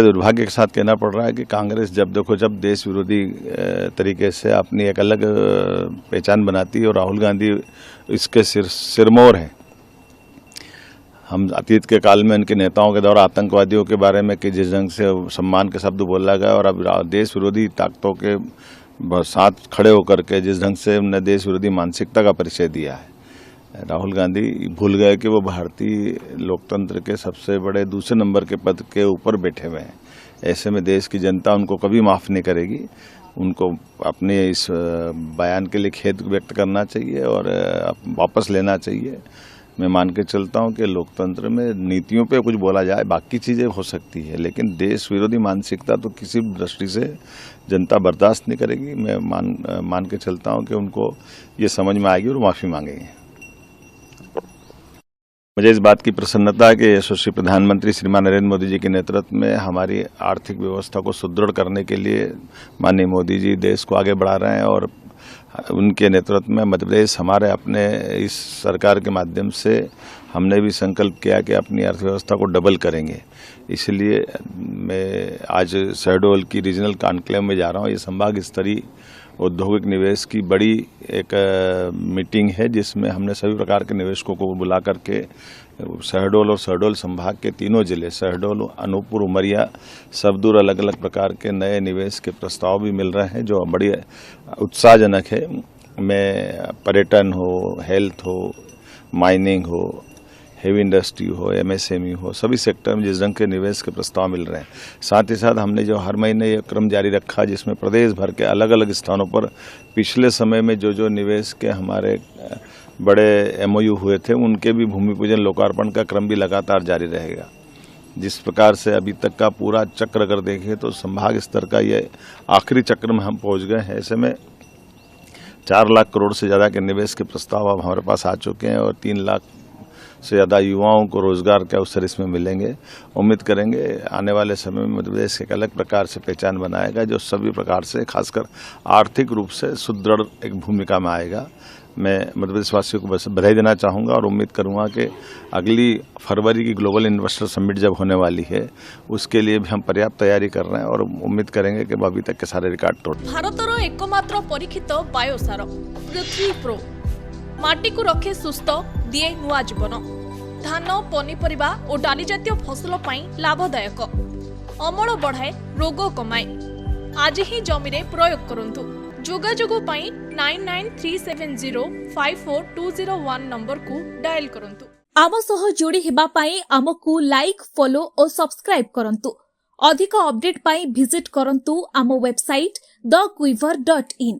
दुर्भाग्य के साथ कहना पड़ रहा है कि कांग्रेस जब देखो जब देश विरोधी तरीके से अपनी एक अलग पहचान बनाती है और राहुल गांधी इसके सिरमौर है। हम अतीत के काल में इनके नेताओं के द्वारा आतंकवादियों के बारे में कि जिस ढंग से सम्मान के शब्द बोला गया और अब देश विरोधी ताकतों के साथ खड़े होकर के जिस ढंग से उन्होंने देश विरोधी मानसिकता का परिचय दिया है, राहुल गांधी भूल गए कि वो भारतीय लोकतंत्र के सबसे बड़े दूसरे नंबर के पद के ऊपर बैठे हुए हैं। ऐसे में देश की जनता उनको कभी माफ़ नहीं करेगी। उनको अपने इस बयान के लिए खेद व्यक्त करना चाहिए और वापस लेना चाहिए। मैं मान के चलता हूं कि लोकतंत्र में नीतियों पे कुछ बोला जाए, बाकी चीज़ें हो सकती है, लेकिन देश विरोधी मानसिकता तो किसी भी दृष्टि से जनता बर्दाश्त नहीं करेगी। मैं मान के चलता हूं कि उनको ये समझ में आएगी और माफ़ी मांगेंगे। मुझे इस बात की प्रसन्नता है कि यशस्वी प्रधानमंत्री श्रीमान नरेंद्र मोदी जी के नेतृत्व में हमारी आर्थिक व्यवस्था को सुदृढ़ करने के लिए माननीय मोदी जी देश को आगे बढ़ा रहे हैं और उनके नेतृत्व में मध्य प्रदेश हमारे अपने इस सरकार के माध्यम से हमने भी संकल्प किया कि अपनी अर्थव्यवस्था को डबल करेंगे। इसलिए मैं आज शहडोल की रीजनल कॉन्क्लेव में जा रहा हूँ। ये संभाग स्तरीय औद्योगिक निवेश की बड़ी एक मीटिंग है जिसमें हमने सभी प्रकार के निवेशकों को बुला करके शहडोल और शहडोल संभाग के तीनों जिले शहडोल, अनूपपुर, उमरिया सब दूर अलग अलग प्रकार के नए निवेश के प्रस्ताव भी मिल रहे हैं जो बड़ी उत्साहजनक है। मैं पर्यटन हो, हेल्थ हो, माइनिंग हो, हेवी इंडस्ट्री हो, एमएसएमई हो, सभी सेक्टर में जिस ढंग के निवेश के प्रस्ताव मिल रहे हैं, साथ ही साथ हमने जो हर महीने ये क्रम जारी रखा जिसमें प्रदेश भर के अलग अलग स्थानों पर पिछले समय में जो निवेश के हमारे बड़े एमओयू हुए थे उनके भी भूमि पूजन लोकार्पण का क्रम भी लगातार जारी रहेगा। जिस प्रकार से अभी तक का पूरा चक्र अगर देखें तो संभाग स्तर का ये आखिरी चक्र में हम पहुँच गए हैं। ऐसे में 4 लाख करोड़ से ज़्यादा के निवेश के प्रस्ताव अब हमारे पास आ चुके हैं और 3 लाख से ज़्यादा युवाओं को रोजगार के अवसर इसमें मिलेंगे। उम्मीद करेंगे आने वाले समय में मध्य प्रदेश एक अलग प्रकार से पहचान बनाएगा जो सभी प्रकार से खासकर आर्थिक रूप से सुदृढ़ एक भूमिका में आएगा। मैं मध्य प्रदेश वासियों को बस बधाई देना चाहूँगा और उम्मीद करूँगा कि अगली फरवरी की ग्लोबल इन्वेस्टर समिट जब होने वाली है उसके लिए भी हम पर्याप्त तैयारी कर रहे हैं और उम्मीद करेंगे कि अभी तक के सारे रिकॉर्ड तोड़। भारतर एकमात्र परीक्षित बायोसार पृथ्वी प्रो माटी को रखे सुस्थ दिए नुआ जीवन। धान, पनीपरिबा और डाली जातीय फसल लाभदायक, अमल बढ़ाए, रोग कमाए। आज ही जमी रे प्रयोग करंतु। जोगाजोग 9937054201 नंबर को डायल करंतु। आम सह जोड़ी हेबा पाई आमको लाइक, फॉलो और सब्सक्राइब करंतु। अधिक अपडेट पाई विजिट करंतु आम वेबसाइट thequiver.in।